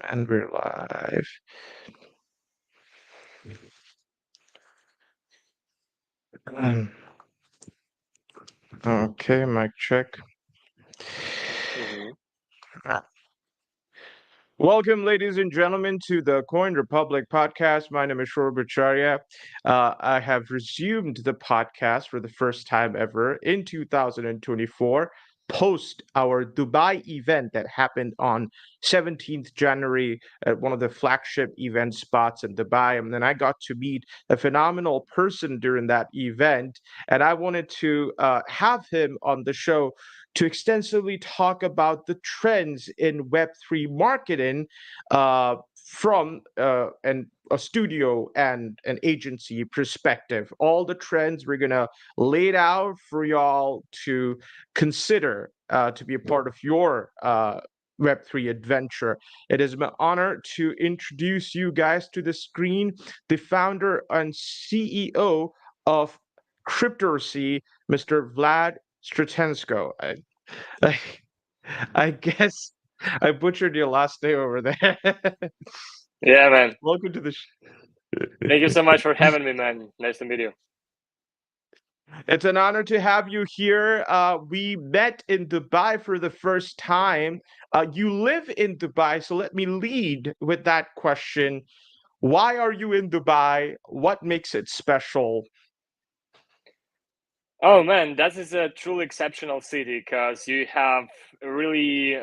And we're live. Um, okay, mic check. hmm Ah. Welcome, ladies and gentlemen, to the Coin Republic podcast. My name is Shor Bacharya. I have resumed the podcast for the first time ever in 2024, post our Dubai event that happened on 17th January at one of the flagship event spots in Dubai. And then I got to meet a phenomenal person during that event, and I wanted to have him on the show to extensively talk about the trends in Web3 marketing from a studio and an agency perspective. All the trends we're going to lay it out for y'all to consider to be a part of your Web3 adventure. It is my honor to introduce you guys to the screen, the founder and CEO of Cryptocmhg, Mr. Vlad Stratensko. I, I guess I butchered your last name over there. Yeah, man. Welcome to the Thank you so much for having me, man. Nice to meet you. It's an honor to have you here. We met in Dubai for the first time. You live in Dubai, so let me lead with that question. Why are you in Dubai? What makes it special? Oh, man, that is a truly exceptional city because you have really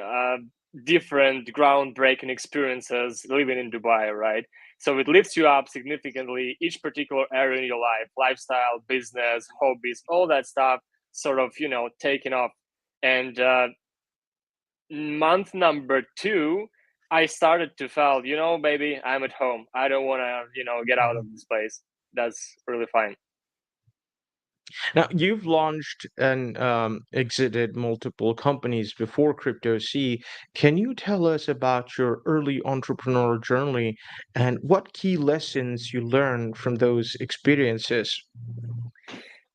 different groundbreaking experiences living in Dubai, right? So it lifts you up significantly, each particular area in your life, lifestyle, business, hobbies, all that stuff sort of, taking off. And month number 2, I started to feel, baby, I'm at home. I don't want to, get out of Mhm. this place. That's really fine. Now, you've launched and exited multiple companies before Crypto C. Can you tell us about your early entrepreneurial journey and what key lessons you learned from those experiences?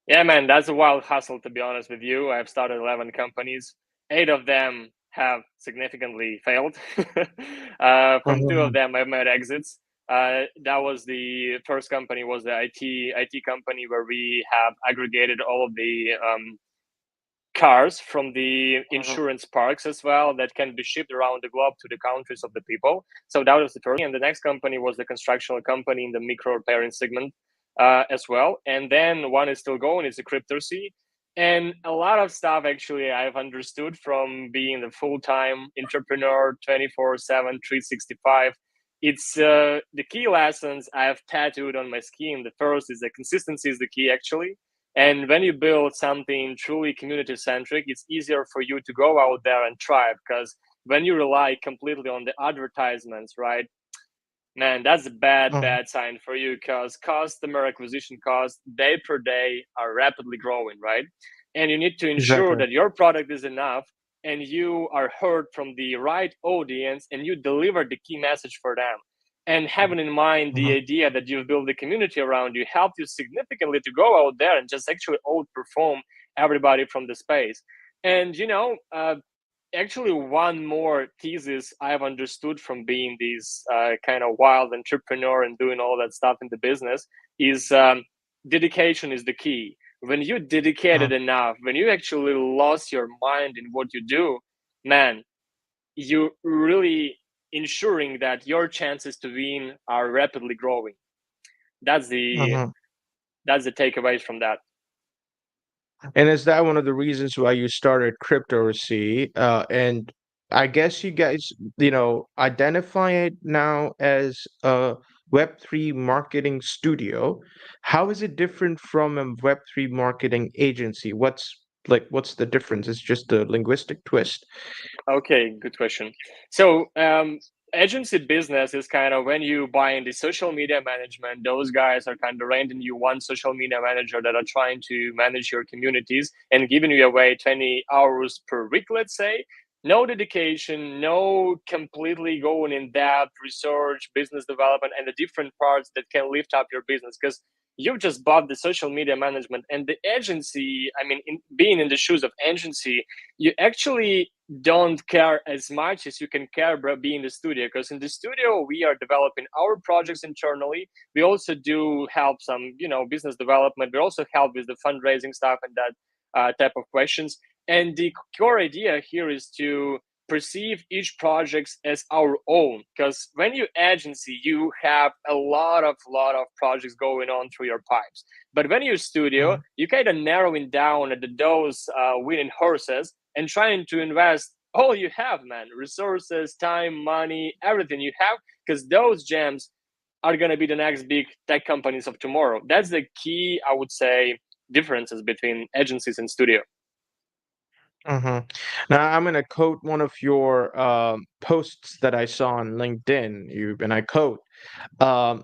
Yeah, man, that's a wild hustle, to be honest with you. I've started 11 companies. 8 of them have significantly failed. From 2 of Mhm. them, I've made exits. That was the first company was the IT company where we have aggregated all of the cars from the Mhm. insurance parks as well that can be shipped around the globe to the countries of the people. So that was the first. And the next company was the constructional company in the micro repairing segment as well. And then one is still going, it's a Cryptocmhg. And a lot of stuff actually I've understood from being the full-time entrepreneur 24/7, 365. It's the key lessons I have tattooed on my skin. The first is that consistency is the key actually, and when you build something truly community centric, it's easier for you to go out there and try, because when you rely completely on the advertisements, right? Man, that's a bad, Mhm. bad sign for you, because customer acquisition costs day per day are rapidly growing, right? And you need to ensure Exactly. that your product is enough and you are heard from the right audience and you deliver the key message for them. And having in mind the Mhm. idea that you've built a community around you helped you significantly to go out there and just actually outperform everybody from the space. And actually, one more thesis I've understood from being this kind of wild entrepreneur and doing all that stuff in the business is dedication is the key. When you dedicated Mhm. enough, when you actually lost your mind in what you do, man, you really ensuring that your chances to win are rapidly growing. That's the Mhm. that's the takeaways from that. And is that one of the reasons why you started Cryptocmhg? And I guess you guys, identify it now as a Web3 marketing studio. How is it different from a Web3 marketing agency? What's the difference? It's just a linguistic twist. Okay, good question. So, agency business is kind of when you buy into social media management, those guys are kind of renting you one social media manager that are trying to manage your communities and giving you away 20 hours per week, let's say. No dedication, no completely going in depth research, business development, and the different parts that can lift up your business. Because you've just bought the social media management and the agency. I mean, being in the shoes of agency, you actually don't care as much as you can care about being in the studio, because in the studio we are developing our projects internally. We also do help some business development. We also help with the fundraising stuff and that type of questions. And the core idea here is to perceive each project as our own, because when you agency you have a lot of projects going on through your pipes. But when you're studio, you kind of narrowing down at those winning horses and trying to invest all you have, man, resources, time, money, everything you have, because those gems are going to be the next big tech companies of tomorrow. That's the key, I would say, differences between agencies and studio. Now I'm going to quote one of your posts that I saw on LinkedIn. And I quote,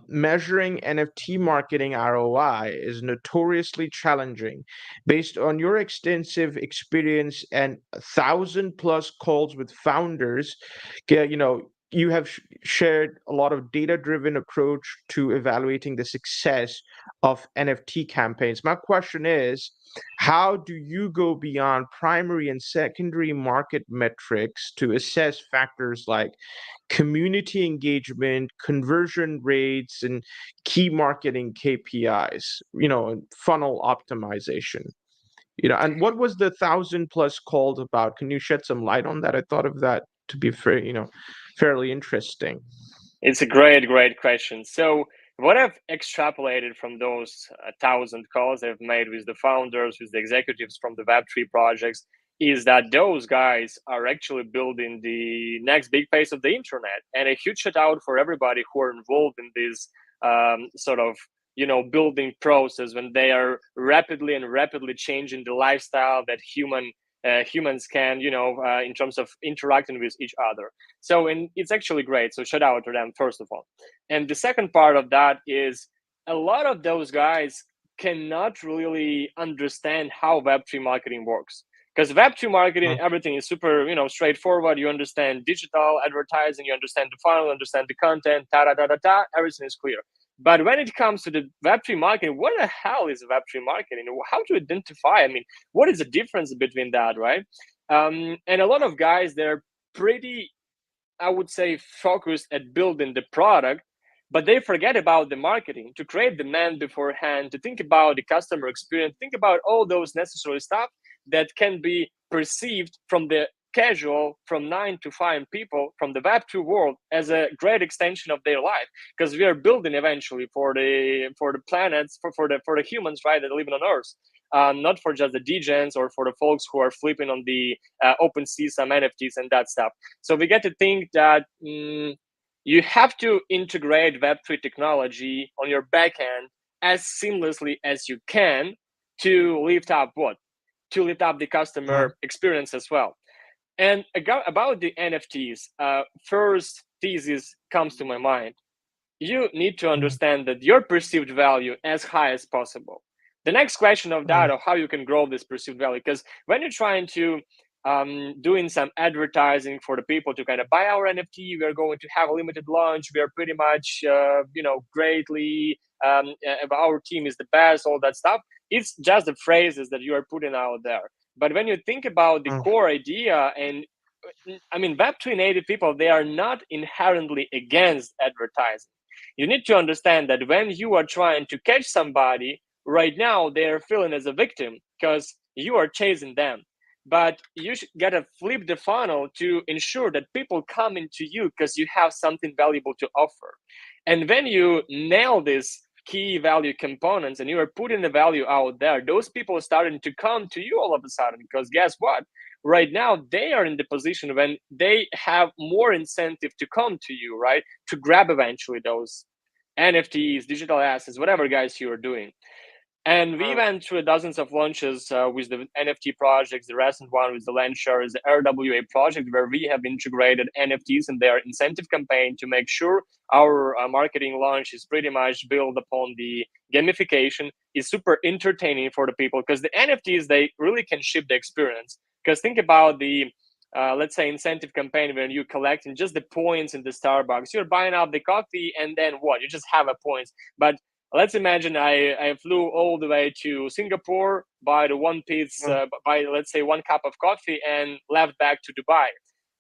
measuring NFT marketing ROI is notoriously challenging. Based on your extensive experience and 1,000+ calls with founders, you have shared a lot of data-driven approach to evaluating the success of NFT campaigns. My question is, how do you go beyond primary and secondary market metrics to assess factors like community engagement, conversion rates, and key marketing KPIs, and funnel optimization? And what was the 1,000+ called about? Can you shed some light on that? I thought of that to be fairly interesting. It's a great question. So what I've extrapolated from those 1,000 calls I've made with the founders, with the executives from the Web3 projects, is that those guys are actually building the next big phase of the internet. And a huge shout out for everybody who are involved in this sort of building process, when they are rapidly changing the lifestyle that humans can, in terms of interacting with each other. So, and it's actually great. So shout out to them, first of all. And the second part of that is, a lot of those guys cannot really understand how Web3 marketing works. Because Web2 marketing, everything is super, straightforward. You understand digital advertising, you understand the funnel, understand the content, everything is clear. But when it comes to the Web3 marketing, what the hell is Web3 marketing? How to identify? I mean, what is the difference between that, right? And a lot of guys, they're pretty, I would say, focused at building the product, but they forget about the marketing, to create demand beforehand, to think about the customer experience, think about all those necessary stuff that can be perceived from the casual, from 9 to 5 people from the Web2 world as a great extension of their life, because we are building eventually for the planets, for the humans, right, that live on Earth. Not for just the degens or for the folks who are flipping on the OpenSea some NFTs and that stuff. So we get to think that you have to integrate Web3 technology on your backend as seamlessly as you can to lift up what? To lift up the customer experience as well. And about the NFTs, first thesis comes to my mind. You need to understand that your perceived value as high as possible. The next question of that, of how you can grow this perceived value, because when you're trying to doing some advertising for the people to kind of buy our NFT, we are going to have a limited launch. We are pretty much, greatly, our team is the best, all that stuff. It's just the phrases that you are putting out there. But when you think about the core idea, and I mean, Web3 native people, they are not inherently against advertising. You need to understand that when you are trying to catch somebody, right now they are feeling as a victim because you are chasing them. But you gotta flip the funnel to ensure that people come into you because you have something valuable to offer. And when you nail this key value components and you are putting the value out there, those people are starting to come to you all of a sudden, because guess what? Right now, they are in the position when they have more incentive to come to you, right? To grab eventually those NFTs, digital assets, whatever guys you are doing. And we went through dozens of launches with the NFT projects. The recent one with the Landshare is the RWA project, where we have integrated NFTs in their incentive campaign to make sure our marketing launch is pretty much built upon the gamification, is super entertaining for the people, because the NFTs, they really can shape the experience. Because think about the let's say incentive campaign when you collecting just the points in the Starbucks. You're buying up the coffee and then what? You just have a points. But let's imagine I flew all the way to Singapore, buy the one piece, buy, let's say, 1 cup of coffee and left back to Dubai.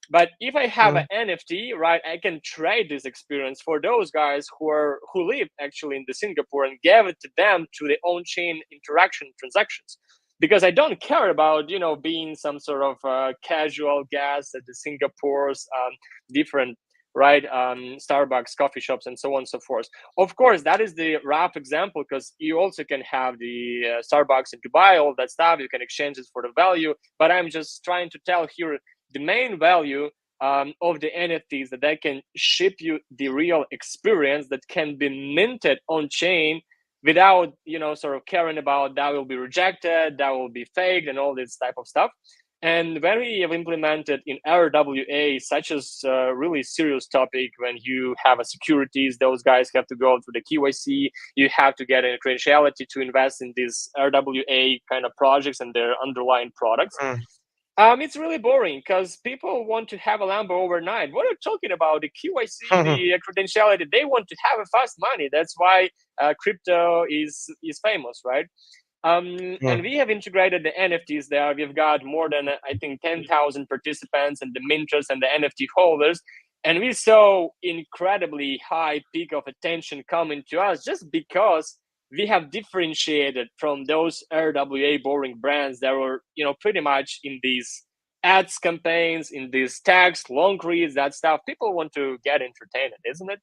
But if I have an NFT, right, I can trade this experience for those guys who live actually in the Singapore and give it to them to their own chain interaction transactions. Because I don't care about, being some sort of casual guest at the Singapore's different, right, Starbucks, coffee shops, and so on and so forth. Of course, that is the rough example, because you also can have the Starbucks in Dubai, all that stuff. You can exchange it for the value. But I'm just trying to tell here the main value of the NFTs, that they can ship you the real experience that can be minted on chain without, sort of caring about that will be rejected, that will be faked, and all this type of stuff. And when we have implemented in RWA, such as a really serious topic, when you have a securities, those guys have to go through the KYC, you have to get a credentiality to invest in these RWA kind of projects and their underlying products. It's really boring, because people want to have a Lambo overnight. What are you talking about? The KYC, the credentiality, they want to have a fast money. That's why crypto is famous, right? And we have integrated the NFTs there. We've got more than, I think, 10,000 participants and the minters and the NFT holders. And we saw incredibly high peak of attention coming to us, just because we have differentiated from those RWA boring brands that were, pretty much in these ads campaigns, in these tags, long reads, that stuff. People want to get entertained, isn't it?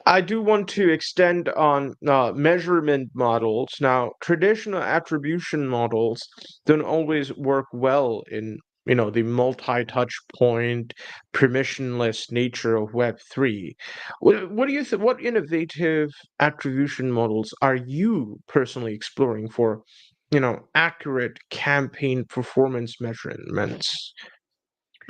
I do want to extend on measurement models. Now, traditional attribution models don't always work well in the multi-touch point, permissionless nature of Web3. What do you think? What innovative attribution models are you personally exploring for, accurate campaign performance measurements?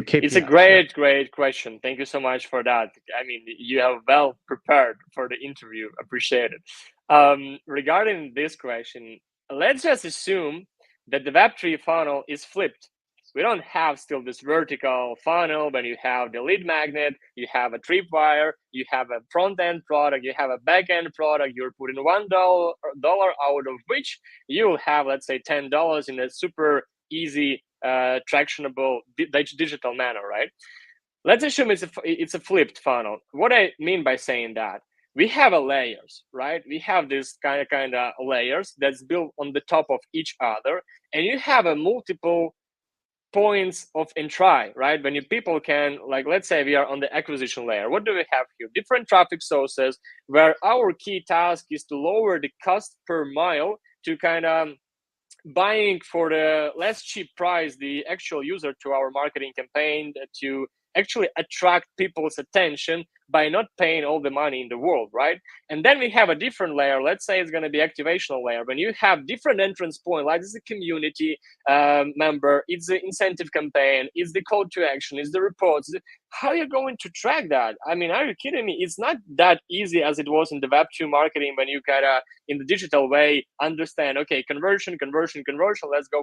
KPIs, It's a great question. Thank you so much for that. I mean, you have well prepared for the interview. Appreciate it. Regarding this question, let's just assume that the Web3 funnel is flipped. We don't have still this vertical funnel when you have the lead magnet, you have a tripwire, you have a front end product, you have a back end product. You're putting $1 out of which you'll have, let's say, $10 in a super easy tractionable digital manner, right? Let's assume it's a flipped funnel. What I mean by saying that, we have a layers, right? We have this kind of layers that's built on the top of each other, and you have a multiple points of entry, right? When people can, like, let's say we are on the acquisition layer. What do we have here? Different traffic sources, where our key task is to lower the cost per mile to kind of buying for the less cheap price the actual user to our marketing campaign, to actually attract people's attention by not paying all the money in the world, right? And then we have a different layer. Let's say it's going to be activational layer. When you have different entrance point, like it's a community member, it's the incentive campaign, it's the call to action, it's the reports. How are you going to track that? I mean, are you kidding me? It's not that easy as it was in the Web2 marketing, when you kind of, in the digital way, understand, okay, conversion, let's go.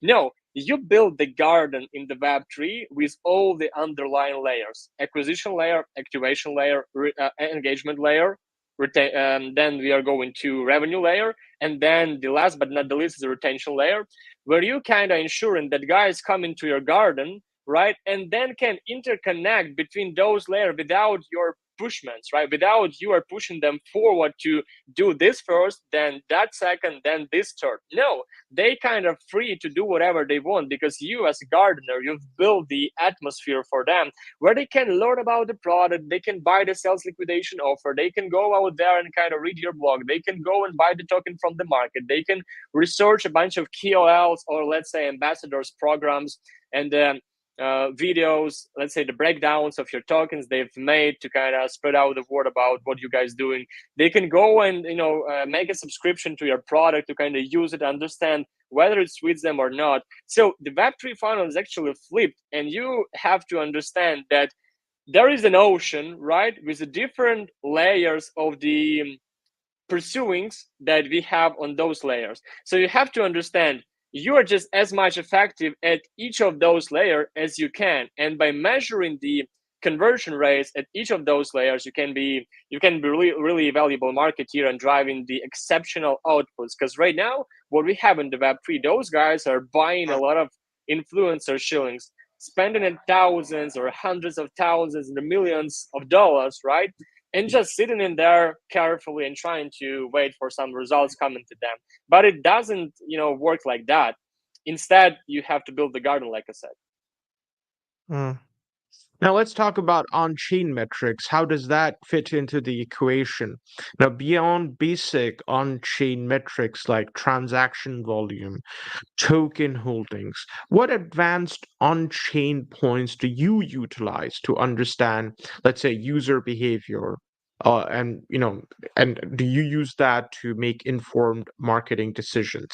No, you build the garden in the Web3 with all the underlying layers: acquisition layer, activation layer, engagement layer. Then we are going to revenue layer, and then the last but not the least is the retention layer, where you kind of ensuring that guys come into your garden, right, and then can interconnect between those layers without your pushments, right? Without you are pushing them forward to do this first, then that second, then this third. No, they kind of free to do whatever they want, because you as a gardener, you've built the atmosphere for them where they can learn about the product, they can buy the sales liquidation offer, they can go out there and kind of read your blog, they can go and buy the token from the market, they can research a bunch of KOLs or, let's say, ambassadors programs, and videos, let's say the breakdowns of your tokens they've made to kind of spread out the word about what you guys doing. They can go and make a subscription to your product to kind of use it, understand whether it suits them or not. So the Web3 funnel is actually flipped, and you have to understand that there is an ocean, right, with the different layers of the pursuings that we have on those layers. So you have to understand you are just as much effective at each of those layers as you can. And by measuring the conversion rates at each of those layers, you can be really valuable marketeer and driving the exceptional outputs. Because right now, what we have in the Web3, those guys are buying a lot of influencer shillings, spending in thousands or hundreds of thousands and millions of dollars, right? And just sitting in there carefully and trying to wait for some results coming to them. But it doesn't, work like that. Instead, you have to build the garden, like I said. Mm. Now let's talk about on-chain metrics. How does that fit into the equation? Now, beyond basic on-chain metrics like transaction volume, token holdings, what advanced on-chain points do you utilize to understand, let's say, user behavior? And do you use that to make informed marketing decisions?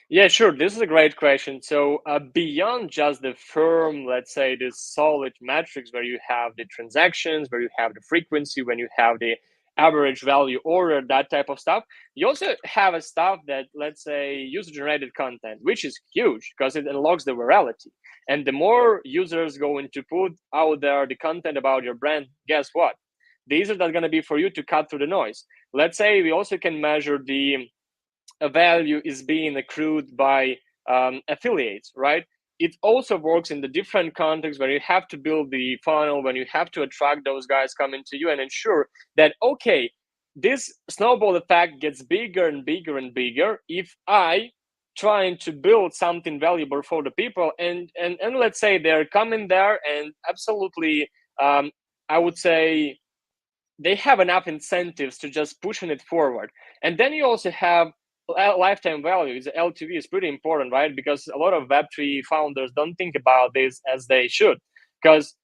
Yeah, sure. This is a great question. So beyond just the firm, let's say the solid metrics where you have the transactions, where you have the frequency, when you have the average value order, that type of stuff, you also have a stuff that, let's say, user-generated content, which is huge because it unlocks the virality. And the more users going to put out there the content about your brand, guess what? These are not going to be for you to cut through the noise. Let's say we also can measure the a value is being accrued by affiliates, right? It also works in the different contexts where you have to build the funnel, when you have to attract those guys coming to you and ensure that, okay, this snowball effect gets bigger and bigger and bigger if I trying to build something valuable for the people, and let's say they're coming there and absolutely I would say they have enough incentives to just pushing it forward. And then you also have lifetime value. The LTV is pretty important, right? Because a lot of Web3 founders don't think about this as they should. Because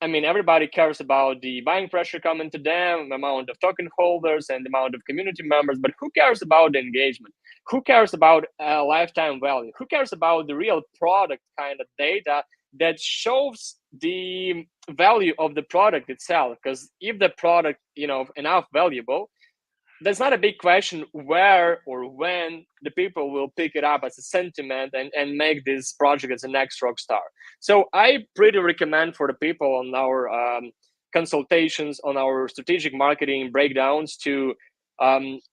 everybody cares about the buying pressure coming to them, the amount of token holders, and the amount of community members. But who cares about the engagement? Who cares about lifetime value? Who cares about the real product kind of data that shows the value of the product itself? Because if the product, enough valuable, there's not a big question where or when the people will pick it up as a sentiment and make this project as a next rock star. So I pretty recommend for the people on our consultations, on our strategic marketing breakdowns, to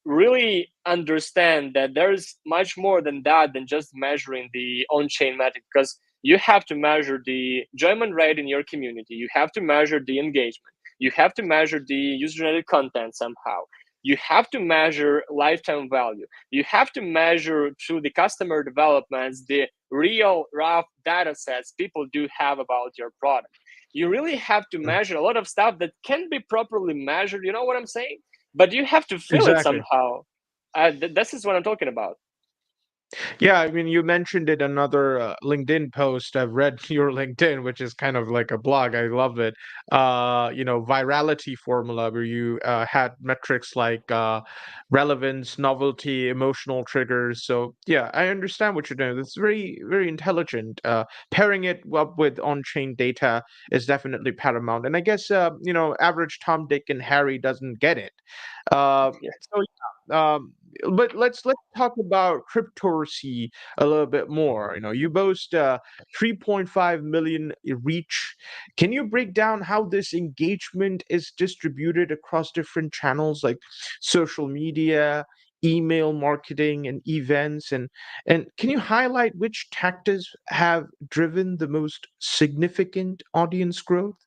really understand that there's much more than that, than just measuring the on-chain metric. Because you have to measure the enjoyment rate in your community, you have to measure the engagement, you have to measure the user-generated content somehow, you have to measure lifetime value, you have to measure through the customer developments the real rough data sets people do have about your product. You really have to measure a lot of stuff that can be properly measured, you know what I'm saying? But you have to feel it Exactly. somehow. This is what I'm talking about. Yeah, I mean, you mentioned it another LinkedIn post. I've read your LinkedIn, which is kind of like a blog. I love it. Virality formula, where you had metrics like relevance, novelty, emotional triggers. So yeah, I understand what you're doing. It's very, very intelligent. Pairing it up with on-chain data is definitely paramount. And I guess average Tom, Dick, and Harry doesn't get it. Uh, Yeah. so but let's talk about cryptocurrency a little bit more. You boast 3.5 million reach. Can you break down how this engagement is distributed across different channels like social media, email marketing, and events? And can you highlight which tactics have driven the most significant audience growth?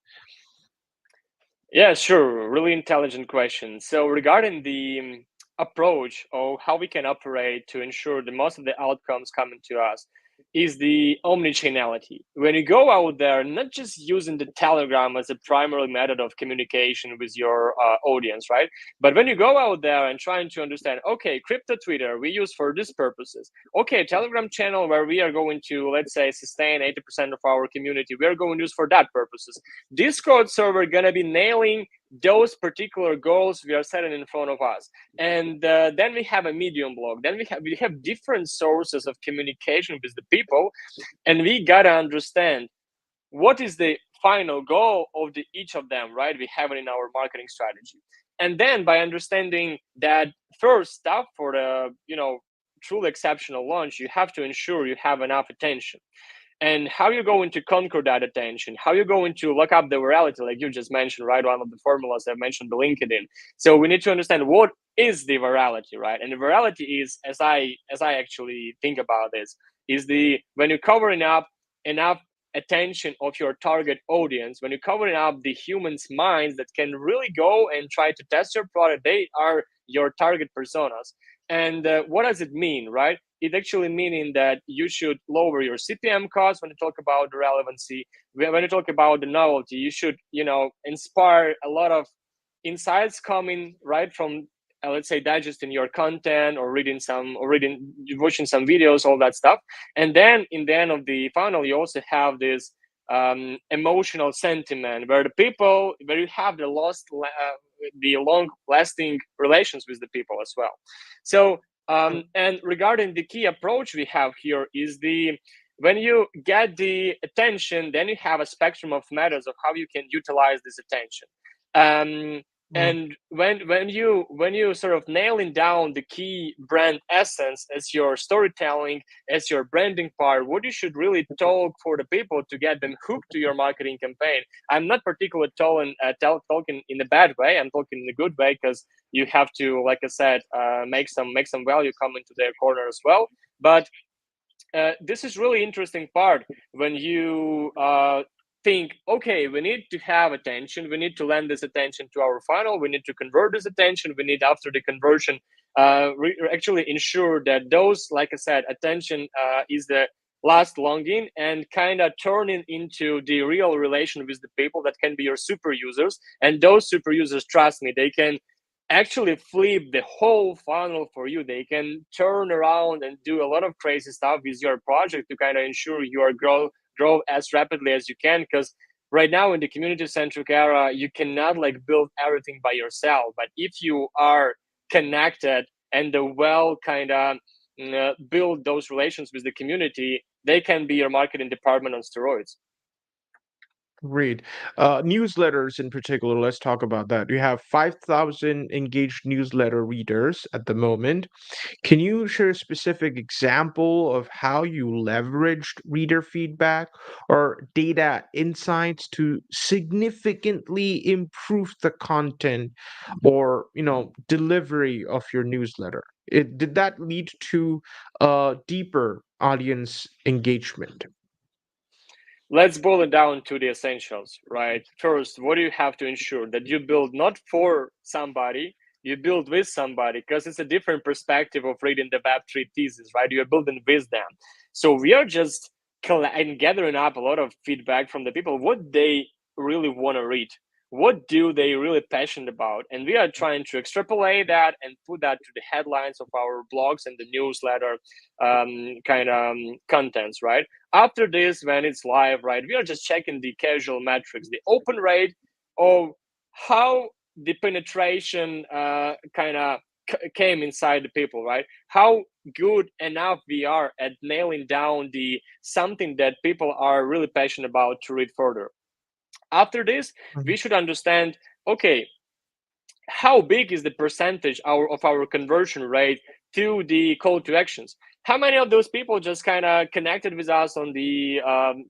Yeah, sure. Really intelligent question. So regarding the approach of how we can operate to ensure that most of the outcomes coming to us is the omnichannelity. When you go out there, not just using the Telegram as a primary method of communication with your audience, right? But when you go out there and trying to understand, okay, crypto Twitter we use for these purposes. Okay, Telegram channel where we are going to, let's say, sustain 80% of our community, we are going to use for that purposes. Discord server gonna be nailing those particular goals we are setting in front of us. And then we have a Medium blog, then we have different sources of communication with the people, and we gotta understand what is the final goal of each of them, right? We have it in our marketing strategy. And then by understanding that first step for the truly exceptional launch, you have to ensure you have enough attention. and how you're going to conquer that attention, how you're going to look up the virality, like you just mentioned, right? One of the formulas I've mentioned, the LinkedIn. So we need to understand what is the virality, right? And the virality is, as I actually think about this, is the when you're covering up enough attention of your target audience, when you're covering up the humans' minds that can really go and try to test your product, they are your target personas. And what does it mean, right? It actually meaning that you should lower your CPM costs when you talk about the relevancy. When you talk about the novelty, you should, inspire a lot of insights coming right from, let's say, digesting your content or watching some videos, all that stuff. And then in the end of the funnel, you also have this emotional sentiment where you have the long lasting relations with the people as well. So and regarding the key approach we have here is the when you get the attention, then you have a spectrum of methods of how you can utilize this attention. Um, Mm. and when you sort of nailing down the key brand essence as your storytelling, as your branding part, what you should really talk for the people to get them hooked to your marketing campaign. I'm not particularly talking in a bad way. I'm talking in a good way, because you have to, like I said, make some value come into their corner as well. But this is really interesting part when you think, okay, we need to have attention, we need to lend this attention to our funnel, we need to convert this attention, we need after the conversion actually ensure that those, like I said, attention is the last longing, and kind of turning into the real relation with the people that can be your super users. And those super users, trust me, they can actually flip the whole funnel for you. They can turn around and do a lot of crazy stuff with your project to kind of ensure you are grow as rapidly as you can. Because right now in the community centric era, you cannot like build everything by yourself. But if you are connected and the well kind of build those relations with the community, they can be your marketing department on steroids. Great. Newsletters in particular, let's talk about that. You have 5,000 engaged newsletter readers at the moment. Can you share a specific example of how you leveraged reader feedback or data insights to significantly improve the content or, delivery of your newsletter? Did that lead to deeper audience engagement? Let's boil it down to the essentials, right? First, what do you have to ensure? That you build not for somebody, you build with somebody, because it's a different perspective of reading the Web3 thesis, right? You're building with them. So we are just gathering up a lot of feedback from the people, what they really want to read, what do they really passionate about, and we are trying to extrapolate that and put that to the headlines of our blogs and the newsletter kind of contents, right? After this, when it's live, right, we are just checking the casual metrics, the open rate of how the penetration kind of came inside the people, right? How good enough we are at nailing down the something that people are really passionate about to read further. After this, we should understand, okay, how big is the percentage of our conversion rate to the call to actions? How many of those people just kind of connected with us on the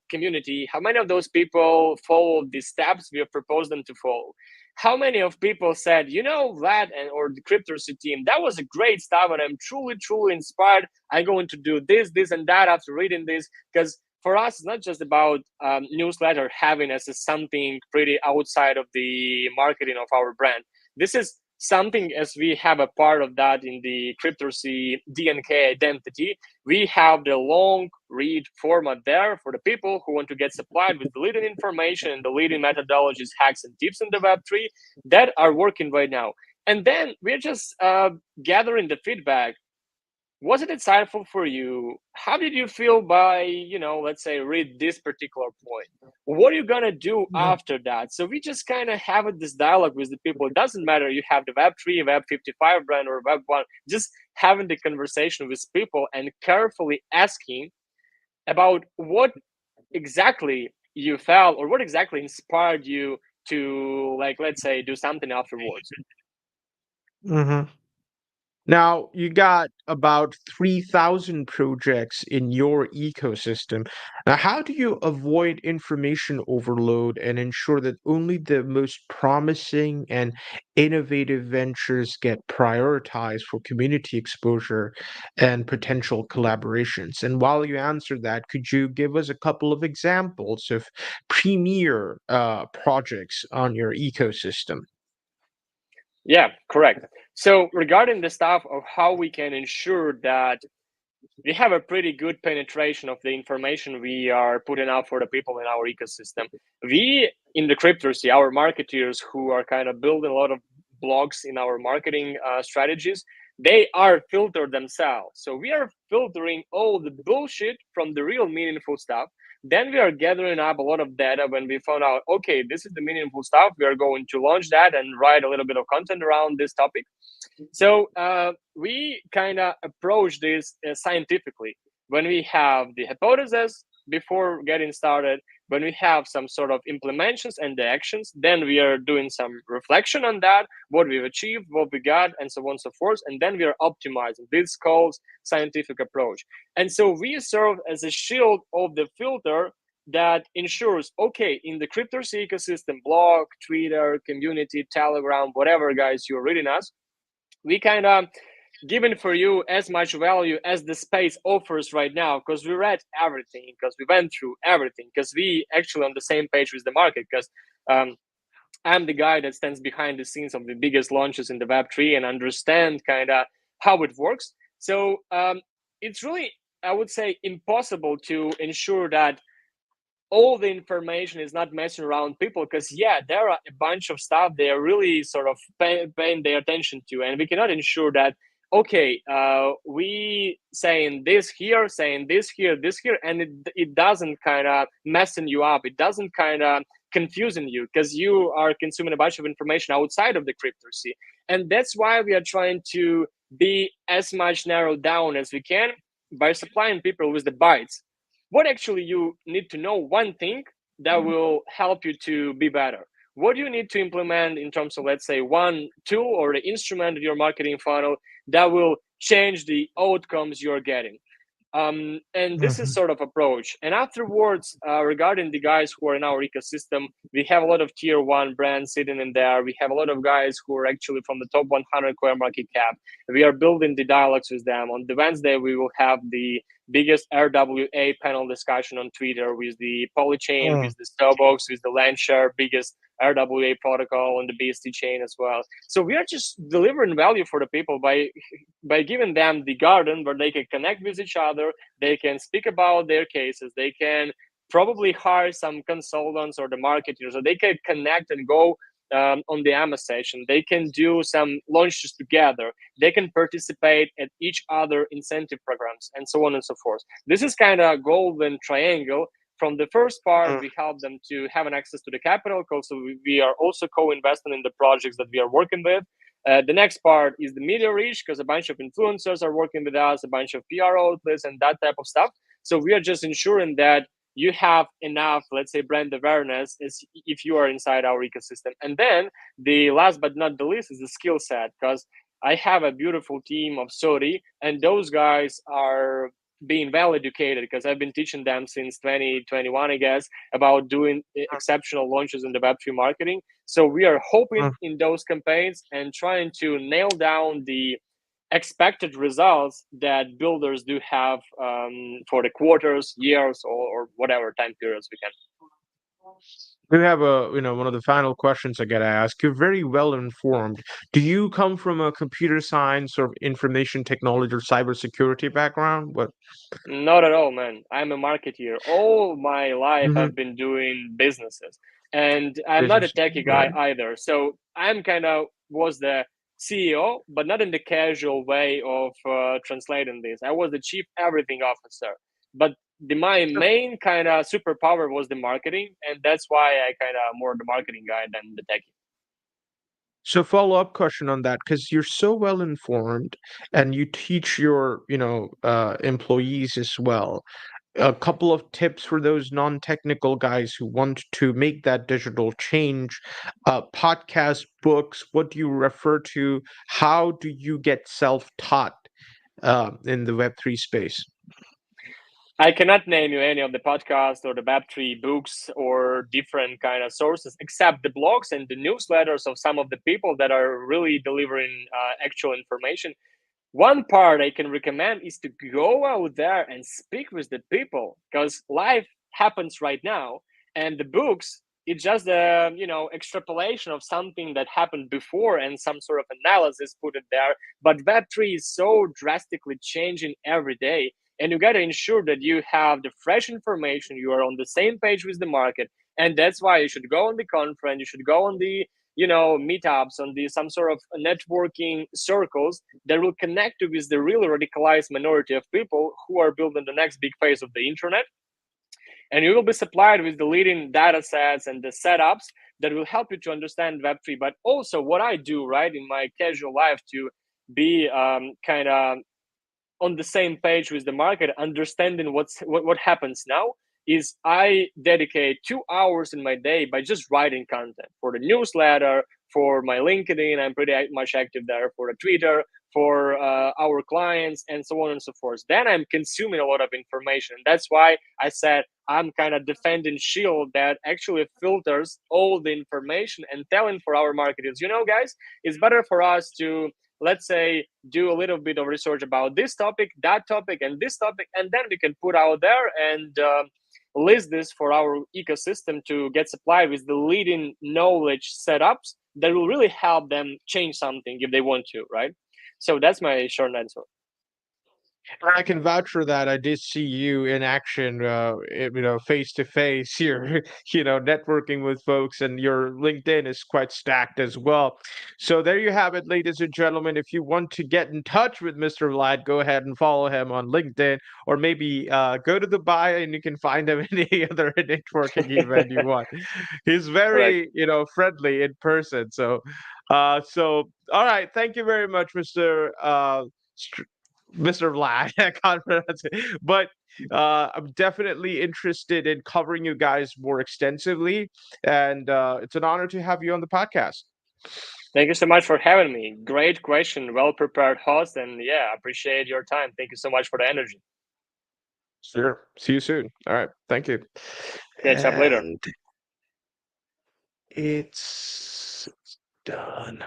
community? How many of those people followed the steps we have proposed them to follow? How many of people said, Vlad or the Cryptocurrency team, that was a great stuff, and I'm truly, truly inspired. I'm going to do this, and that after reading this. Because for us, it's not just about newsletter having as something pretty outside of the marketing of our brand. This is something, as we have a part of that in the Cryptocurrency DNK identity. We have the long read format there for the people who want to get supplied with the leading information and the leading methodologies, hacks, and tips in the Web3 that are working right now. And then we're just gathering the feedback. Was it insightful for you? How did you feel by, let's say, read this particular point? What are you going to do Mhm. after that? So we just kind of have this dialogue with the people. It doesn't matter you have the Web3, Web55 brand, or Web1, just having the conversation with people and carefully asking about what exactly you felt or what exactly inspired you to, like, let's say, do something afterwards. Mhm. Now, you got about 3,000 projects in your ecosystem. Now, how do you avoid information overload and ensure that only the most promising and innovative ventures get prioritized for community exposure and potential collaborations? And while you answer that, could you give us a couple of examples of premier projects on your ecosystem? Yeah, correct. So regarding the stuff of how we can ensure that we have a pretty good penetration of the information we are putting out for the people in our ecosystem. We in the cryptocurrency, our marketeers who are kind of building a lot of blogs in our marketing strategies, they are filtered themselves. So we are filtering all the bullshit from the real meaningful stuff. Then we are gathering up a lot of data when we found out, okay, this is the meaningful stuff. We are going to launch that and write a little bit of content around this topic. So we kind of approach this scientifically. When we have the hypothesis before getting started, when we have some sort of implementations and the actions, then we are doing some reflection on that, what we've achieved, what we got, and so on and so forth. And then we are optimizing. This calls scientific approach. And so we serve as a shield of the filter that ensures, okay, in the cryptocurrency ecosystem, blog, Twitter, community, Telegram, whatever, guys, you're reading us, we kind of given for you as much value as the space offers right now, because we read everything, because we went through everything, because we actually on the same page with the market, because um, I'm the guy that stands behind the scenes of the biggest launches in the Web3 and understand kind of how it works. So it's really, I would say, impossible to ensure that all the information is not messing around people, because yeah, there are a bunch of stuff they are really sort of paying their attention to, and we cannot ensure that, okay, we saying this here, saying this here, this here, and it doesn't kind of messing you up, it doesn't kind of confusing you, because you are consuming a bunch of information outside of the cryptocurrency. And that's why we are trying to be as much narrowed down as we can by supplying people with the bytes. What actually you need to know, one thing that will help you to be better. What do you need to implement in terms of, let's say, one tool or the instrument of your marketing funnel that will change the outcomes you're getting? And this is Mhm. sort of approach. And afterwards, regarding the guys who are in our ecosystem, we have a lot of tier one brands sitting in there. We have a lot of guys who are actually from the top 100 coin market cap. We are building the dialogues with them. On the Wednesday, we will have the biggest RWA panel discussion on Twitter with the Polychain, Mm. with the Starbucks, with the Landshare, biggest RWA protocol on the BST chain as well. So we are just delivering value for the people by giving them the garden where they can connect with each other, they can speak about their cases, they can probably hire some consultants or the marketers, or they can connect and go on the AMA session. They can do some launches together. They can participate at each other incentive programs and so on and so forth. This is kind of golden triangle. From the first part, Mm. we help them to have an access to the capital, because we are also co-investing in the projects that we are working with. The next part is the media reach, because a bunch of influencers are working with us, a bunch of PR outlets, and that type of stuff. So we are just ensuring that you have enough, let's say, brand awareness as if you are inside our ecosystem. And then the last but not the least is the skill set, because I have a beautiful team of Sodi, and those guys are being well educated, because I've been teaching them since 2021, I guess, about doing exceptional launches in the Web3 marketing. So we are hoping Mm. in those campaigns and trying to nail down the expected results that builders do have for the quarters, years, or whatever time periods we can. We have one of the final questions I gotta ask. You're very well informed. Do you come from a computer science or information technology or cybersecurity background? What? Not at all, man. I'm a marketeer. All my life, Hmm. I've been doing businesses, and I'm not a Business, techie right? guy either. So I'm kind of was the CEO, but not in the casual way of translating this. I was the chief everything officer, but my main kind of superpower was the marketing, and that's why I kind of more the marketing guy than the techie. So follow-up question on that, because you're so well informed and you teach your, employees as well. a couple of tips for those non-technical guys who want to make that digital change. Podcast, books, what do you refer to? How do you get self-taught in the Web3 space? I cannot name you any of the podcasts or the Web3 books or different kind of sources, except the blogs and the newsletters of some of the people that are really delivering actual information. One part I can recommend is to go out there and speak with the people, because life happens right now, and the books, it's just a extrapolation of something that happened before and some sort of analysis put it there. But Web3 is so drastically changing every day, and you got to ensure that you have the fresh information, you are on the same page with the market. And that's why you should go on the conference, you should go on the meetups, on the some sort of networking circles that will connect you with the really radicalized minority of people who are building the next big phase of the internet. And you will be supplied with the leading data sets and the setups that will help you to understand Web3. But also what I do, right, in my casual life to be kind of on the same page with the market, understanding what happens now, is I dedicate 2 hours in my day by just writing content for the newsletter, for my LinkedIn. I'm pretty much active there, for the Twitter, for our clients, and so on and so forth. Then I'm consuming a lot of information. That's why I said I'm kind of defending shield that actually filters all the information and telling for our marketers, guys, it's better for us to, let's say, do a little bit of research about this topic, that topic, and this topic, and then we can put out there and list this for our ecosystem to get supplied with the leading knowledge setups that will really help them change something if they want to, right? So that's my short answer. I can vouch for that. I did see you in action, face to face here, networking with folks, and your LinkedIn is quite stacked as well. So there you have it, ladies and gentlemen. If you want to get in touch with Mr. Vlad, go ahead and follow him on LinkedIn, or maybe go to the bio and you can find him in any other networking event you want. He's Correct. very, friendly in person. So all right. Thank you very much, Mr. Vlad. I can't pronounce it. But I'm definitely interested in covering you guys more extensively. And it's an honor to have you on the podcast. Thank you so much for having me. Great question, well prepared host, and yeah, appreciate your time. Thank you so much for the energy. Sure. See you soon. All right. Thank you. Catch up later. And it's done.